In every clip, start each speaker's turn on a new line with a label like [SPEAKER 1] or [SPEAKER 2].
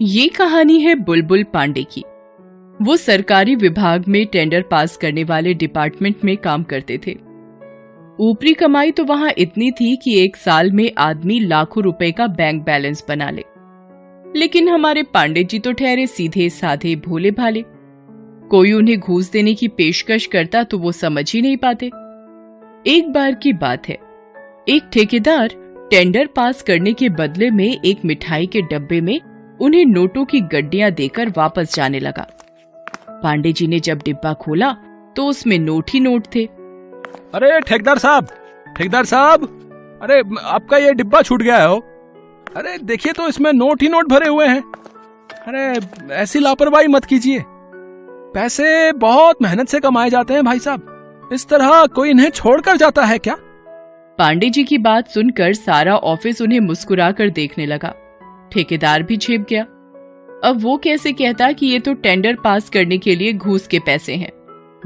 [SPEAKER 1] ये कहानी है बुलबुल पांडे की। वो सरकारी विभाग में टेंडर पास करने वाले डिपार्टमेंट में काम करते थे। ऊपरी कमाई तो वहां इतनी थी कि एक साल में आदमी लाखों रुपए का बैंक बैलेंस बना ले। लेकिन हमारे पांडे जी तो ठहरे सीधे साधे भोले भाले। कोई उन्हें घूस देने की पेशकश करता तो वो समझ ही नहीं पाते। एक बार की बात है, एक ठेकेदार टेंडर पास करने के बदले में एक मिठाई के डब्बे में उन्हें नोटों की गड्डियां देकर वापस जाने लगा। पांडे जी ने जब डिब्बा खोला तो उसमें नोट ही नोट थे।
[SPEAKER 2] अरे ठेकेदार साहब, अरे आपका ये डिब्बा छूट गया है। अरे देखिए तो इसमें नोट ही नोट भरे हुए हैं। अरे ऐसी लापरवाही मत कीजिए, पैसे बहुत मेहनत से कमाए जाते हैं भाई साहब, इस तरह कोई इन्हें छोड़कर जाता है क्या?
[SPEAKER 1] पांडे जी की बात सुनकर सारा ऑफिस उन्हें मुस्कुराकर देखने लगा। ठेकेदार भी छिप गया। अब वो कैसे कहता कि ये तो टेंडर पास करने के लिए घूस के पैसे हैं।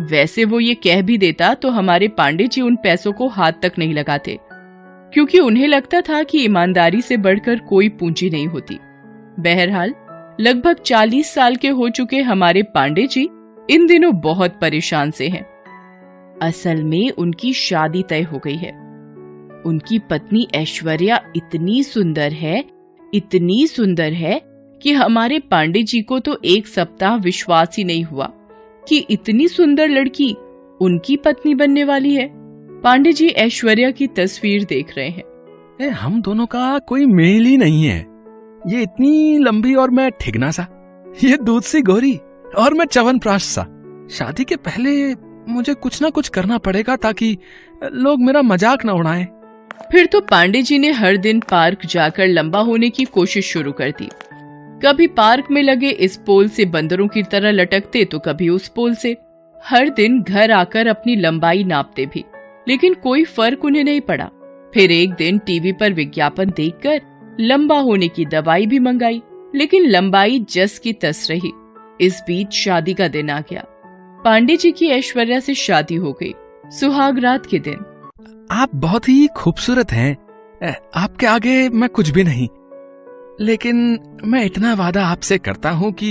[SPEAKER 1] वैसे वो ये कह भी देता तो हमारे पांडे जी उन पैसों को हाथ तक नहीं लगाते, क्योंकि उन्हें लगता था कि ईमानदारी से बढ़कर कोई पूंजी नहीं होती। बहरहाल लगभग 40 साल के हो चुके हमारे पांडे जी इन दिनों बहुत परेशान से हैं। असल में उनकी शादी तय हो गई है। उनकी पत्नी ऐश्वर्या इतनी सुंदर है कि हमारे पांडे जी को तो एक सप्ताह विश्वास ही नहीं हुआ कि इतनी सुंदर लड़की उनकी पत्नी बनने वाली है। पांडे जी ऐश्वर्या की तस्वीर देख रहे हैं।
[SPEAKER 2] हम दोनों का कोई मेल ही नहीं है। ये इतनी लंबी और मैं ठिगना सा, ये दूध सी गोरी और मैं च्यवनप्राश सा। शादी के पहले मुझे कुछ ना कुछ करना पड़ेगा ताकि लोग मेरा मजाक न उड़ाएं।
[SPEAKER 1] फिर तो पांडे जी ने हर दिन पार्क जाकर लंबा होने की कोशिश शुरू कर दी। कभी पार्क में लगे इस पोल से बंदरों की तरह लटकते तो कभी उस पोल से। हर दिन घर आकर अपनी लंबाई नापते भी, लेकिन कोई फर्क उन्हें नहीं पड़ा। फिर एक दिन टीवी पर विज्ञापन देखकर लंबा होने की दवाई भी मंगाई, लेकिन लंबाई जस की तस रही। इस बीच शादी का दिन आ गया। पांडे जी की ऐश्वर्या से शादी हो गई, सुहाग रात के दिन।
[SPEAKER 2] आप बहुत ही खूबसूरत हैं, आपके आगे मैं कुछ भी नहीं, लेकिन मैं इतना वादा आपसे करता हूँ कि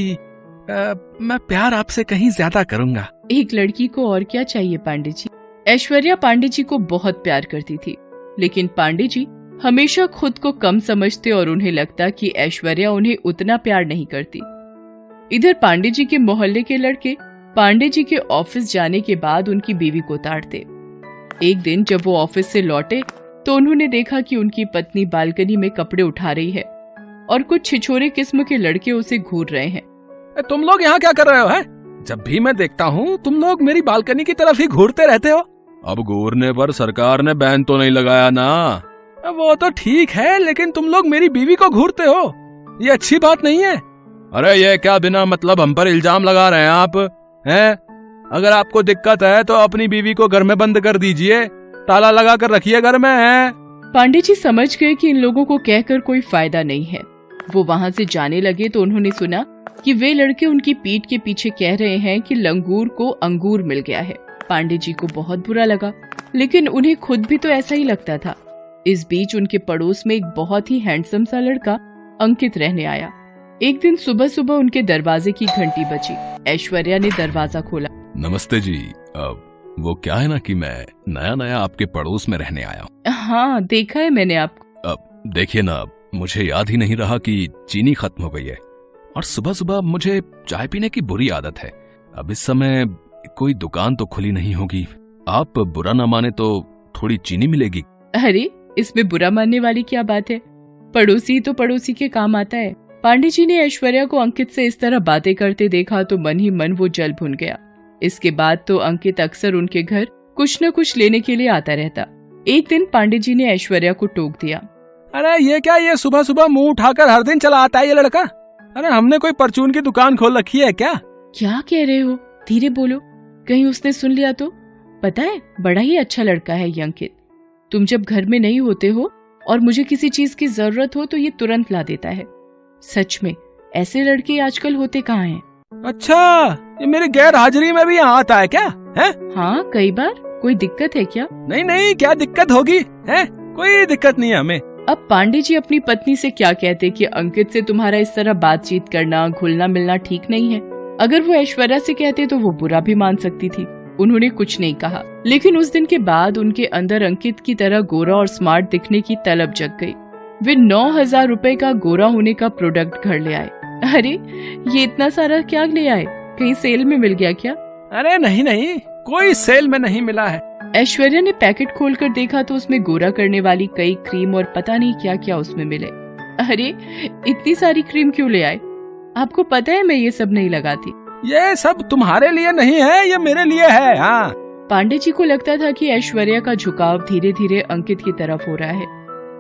[SPEAKER 2] मैं प्यार आपसे कहीं ज्यादा करूंगा।
[SPEAKER 1] एक लड़की को और क्या चाहिए पांडे जी। ऐश्वर्या पांडे जी को बहुत प्यार करती थी, लेकिन पांडे जी हमेशा खुद को कम समझते और उन्हें लगता कि ऐश्वर्या उन्हें उतना प्यार नहीं करती। इधर पांडे जी के मोहल्ले के लड़के पांडे जी के ऑफिस जाने के बाद उनकी बीवी को ताड़ते। एक दिन जब वो ऑफिस से लौटे तो उन्होंने देखा कि उनकी पत्नी बालकनी में कपड़े उठा रही है और कुछ छिछोरे किस्म के लड़के उसे घूर रहे हैं।
[SPEAKER 2] तुम लोग यहाँ क्या कर रहे हो? है जब भी मैं देखता हूँ तुम लोग मेरी बालकनी की तरफ ही घूरते रहते हो। अब घूरने पर सरकार ने बैन तो नहीं लगाया ना? वो तो ठीक है, लेकिन तुम लोग मेरी बीवी को घूरते हो, ये अच्छी बात नहीं है। अरे ये क्या बिना मतलब हम पर इल्जाम लगा रहे हैं आप? हैं? अगर आपको दिक्कत है तो अपनी बीवी को घर में बंद कर दीजिए, ताला लगा कर रखिए घर में। है
[SPEAKER 1] पांडे जी समझ गए कि इन लोगों को कहकर कोई फायदा नहीं है। वो वहां से जाने लगे तो उन्होंने सुना कि वे लड़के उनकी पीठ के पीछे कह रहे हैं कि लंगूर को अंगूर मिल गया है। पांडे जी को बहुत बुरा लगा, लेकिन उन्हें खुद भी तो ऐसा ही लगता था। इस बीच उनके पड़ोस में एक बहुत ही हैंडसम सा लड़का अंकित रहने आया। एक दिन सुबह सुबह उनके दरवाजे की घंटी बजी। ऐश्वर्या ने दरवाजा खोला।
[SPEAKER 2] नमस्ते जी, वो क्या है ना कि मैं नया आपके पड़ोस में रहने आया हूँ।
[SPEAKER 1] हाँ देखा है मैंने आपको।
[SPEAKER 2] देखिए ना, मुझे याद ही नहीं रहा कि चीनी खत्म हो गई है और सुबह सुबह मुझे चाय पीने की बुरी आदत है। अब इस समय कोई दुकान तो खुली नहीं होगी, आप बुरा ना माने तो थोड़ी चीनी मिलेगी।
[SPEAKER 1] अरे इसमें बुरा मानने वाली क्या बात है, पड़ोसी तो पड़ोसी के काम आता है। पांडे जी ने ऐश्वर्या को अंकित से इस तरह बातें करते देखा तो मन ही मन वो जल भुन गया। इसके बाद तो अंकित अक्सर उनके घर कुछ न कुछ लेने के लिए आता रहता। एक दिन पांडे जी ने ऐश्वर्या को टोक दिया।
[SPEAKER 2] अरे ये क्या, ये सुबह सुबह मुंह उठाकर हर दिन चला आता है ये लड़का? अरे हमने कोई परचून की दुकान खोल रखी है क्या?
[SPEAKER 1] क्या कह रहे हो, धीरे बोलो, कहीं उसने सुन लिया तो। पता है बड़ा ही अच्छा लड़का है ये अंकित। तुम जब घर में नहीं होते हो और मुझे किसी चीज की जरूरत हो तो ये तुरंत ला देता है। सच में ऐसे लड़के आजकल होते कहाँ हैं?
[SPEAKER 2] अच्छा, ये मेरी गैर हाजिरी में भी यहाँ आता है क्या? है?
[SPEAKER 1] हाँ कई बार। कोई दिक्कत है क्या?
[SPEAKER 2] नहीं, क्या दिक्कत होगी? है? कोई दिक्कत नहीं है हमें।
[SPEAKER 1] अब पांडे जी अपनी पत्नी से क्या कहते कि अंकित से तुम्हारा इस तरह बातचीत करना, घुलना मिलना ठीक नहीं है। अगर वो ऐश्वर्या से कहते तो वो बुरा भी मान सकती थी। उन्होंने कुछ नहीं कहा, लेकिन उस दिन के बाद उनके अंदर अंकित की तरह गोरा और स्मार्ट दिखने की तलब जग गई। वे 9,000 रुपए का गोरा होने का प्रोडक्ट घर ले आए। अरे ये इतना सारा क्या ले आए? कहीं सेल में मिल गया क्या?
[SPEAKER 2] अरे नहीं, कोई सेल में नहीं मिला है।
[SPEAKER 1] ऐश्वर्या ने पैकेट खोलकर देखा तो उसमें गोरा करने वाली कई क्रीम और पता नहीं क्या क्या उसमें मिले। अरे इतनी सारी क्रीम क्यों ले आए? आपको पता है मैं ये सब नहीं लगाती।
[SPEAKER 2] ये सब तुम्हारे लिए नहीं है, ये मेरे लिए है। हाँ।
[SPEAKER 1] पांडे जी को लगता था कि ऐश्वर्या का झुकाव धीरे धीरे अंकित की तरफ हो रहा है।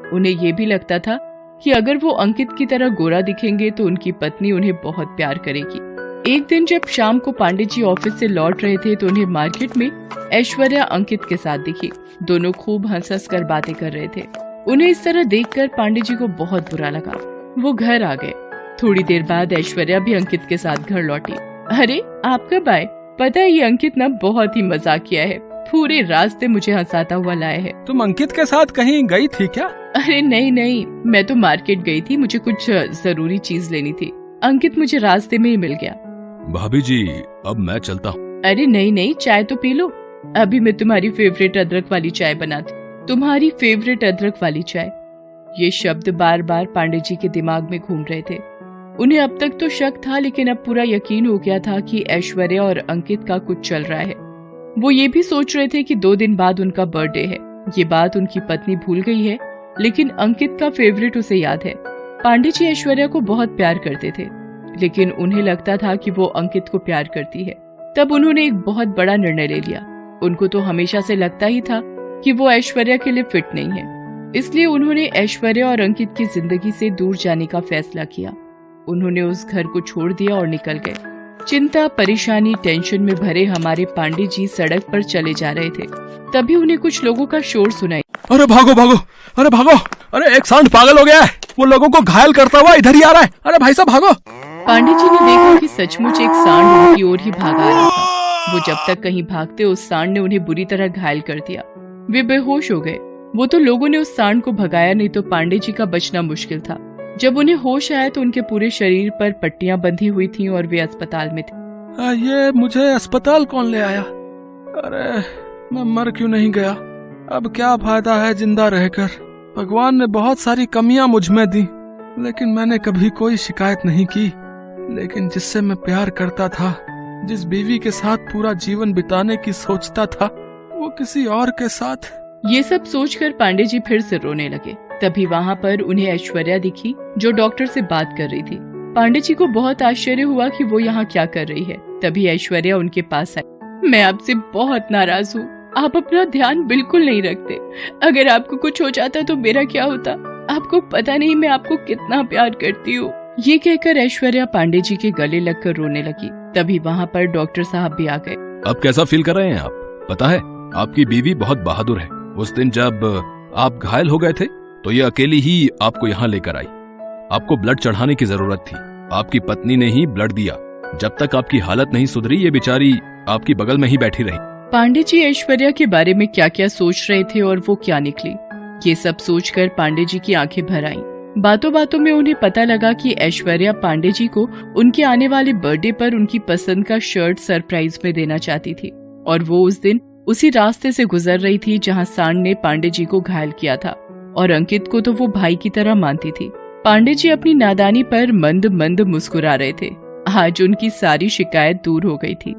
[SPEAKER 1] उन्हें ये भी लगता था कि अगर वो अंकित की तरह गोरा दिखेंगे तो उनकी पत्नी उन्हें बहुत प्यार करेगी। एक दिन जब शाम को पांडे जी ऑफिस से लौट रहे थे तो उन्हें मार्केट में ऐश्वर्या अंकित के साथ दिखी। दोनों खूब हंस कर बातें कर रहे थे। उन्हें इस तरह देखकर पांडे जी को बहुत बुरा लगा। वो घर आ गए। थोड़ी देर बाद ऐश्वर्या भी अंकित के साथ घर लौटी। अरे आप कब आए? पता है ये अंकित ना बहुत ही मजाक किया है, पूरे रास्ते मुझे हंसाता हुआ लाया है।
[SPEAKER 2] तुम अंकित के साथ कहीं गई थी क्या?
[SPEAKER 1] अरे नहीं, मैं तो मार्केट गई थी, मुझे कुछ जरूरी चीज लेनी थी। अंकित मुझे रास्ते में ही मिल गया।
[SPEAKER 2] भाभी जी अब मैं चलता हूँ।
[SPEAKER 1] अरे नहीं, चाय तो पी लो। अभी मैं तुम्हारी फेवरेट अदरक वाली चाय बनाती। तुम्हारी फेवरेट अदरक वाली चाय। ये शब्द बार बार पांडे जी के दिमाग में घूम रहे थे। उन्हें अब तक तो शक था, लेकिन अब पूरा यकीन हो गया था कि ऐश्वर्या और अंकित का कुछ चल रहा है। वो ये भी सोच रहे थे कि 2 दिन बाद उनका बर्थडे है। ये बात उनकी पत्नी भूल गई है, लेकिन अंकित का फेवरेट उसे याद है। पांडे जी ऐश्वर्या को बहुत प्यार करते थे, लेकिन उन्हें लगता था कि वो अंकित को प्यार करती है। तब उन्होंने एक बहुत बड़ा निर्णय ले लिया। उनको तो हमेशा से लगता ही था कि वो ऐश्वर्या के लिए फिट नहीं है, इसलिए उन्होंने ऐश्वर्या और अंकित की जिंदगी से दूर जाने का फैसला किया। उन्होंने उस घर को छोड़ दिया और निकल गए। चिंता, परेशानी, टेंशन में भरे हमारे पांडे जी सड़क पर चले जा रहे थे। तभी उन्हें कुछ लोगों का शोर सुनाई।
[SPEAKER 2] अरे भागो! अरे एक सांड पागल हो गया है, वो लोगों को घायल करता हुआ इधर ही आ रहा है। अरे भाई साहब भागो!
[SPEAKER 1] पांडे जी ने देखा कि सचमुच एक सांड उनकी ओर ही भाग आ रहा था। वो जब तक कहीं भागते उस सांड ने उन्हें बुरी तरह घायल कर दिया। वे बेहोश हो गए। वो तो लोगों ने उस सांड को भगाया, नहीं तो पांडे जी का बचना मुश्किल था। जब उन्हें होश आया तो उनके पूरे शरीर पर पट्टियां बंधी हुई थीं और वे अस्पताल में थे।
[SPEAKER 2] ये मुझे अस्पताल कौन ले आया? अरे मैं मर क्यों नहीं गया? अब क्या फायदा है जिंदा रहकर? भगवान ने बहुत सारी कमियां मुझ में दी, लेकिन मैंने कभी कोई शिकायत नहीं की। लेकिन जिससे मैं प्यार करता था, जिस बीवी के साथ पूरा जीवन बिताने की सोचता था, वो किसी और के साथ।
[SPEAKER 1] ये सब सोचकर पांडे जी फिर से रोने लगे। तभी वहाँ पर उन्हें ऐश्वर्या दिखी, जो डॉक्टर से बात कर रही थी। पांडे जी को बहुत आश्चर्य हुआ कि वो यहाँ क्या कर रही है। तभी ऐश्वर्या उनके पास आई। मैं आपसे बहुत नाराज हूँ, आप अपना ध्यान बिल्कुल नहीं रखते। अगर आपको कुछ हो जाता तो मेरा क्या होता? आपको पता नहीं मैं आपको कितना प्यार करती हूँ। ये कहकर ऐश्वर्या पांडे जी के गले लगकर रोने लगी। तभी वहाँ पर डॉक्टर साहब भी आ गए।
[SPEAKER 2] अब कैसा फील कर रहे हैं आप? पता है आपकी बीवी बहुत बहादुर है। उस दिन जब आप घायल हो गए थे तो ये अकेली ही आपको यहाँ लेकर आई। आपको ब्लड चढ़ाने की जरूरत थी, आपकी पत्नी ने ही ब्लड दिया। जब तक आपकी हालत नहीं सुधरी, ये बेचारी आपकी बगल में ही बैठी रही।
[SPEAKER 1] पांडे जी ऐश्वर्या के बारे में क्या क्या सोच रहे थे और वो क्या निकली, ये सब सोचकर पांडे जी की आंखें भर आईं। बातों बातों में उन्हें पता लगा कि ऐश्वर्या पांडे जी को उनके आने वाले बर्थडे पर उनकी पसंद का शर्ट सरप्राइज में देना चाहती थी, और वो उस दिन उसी रास्ते से गुजर रही थी जहाँ सांड ने पांडे जी को घायल किया था, और अंकित को तो वो भाई की तरह मानती थी। पांडे जी अपनी नादानी पर मंद मंद मुस्कुरा रहे थे। आज उनकी सारी शिकायत दूर हो गई थी।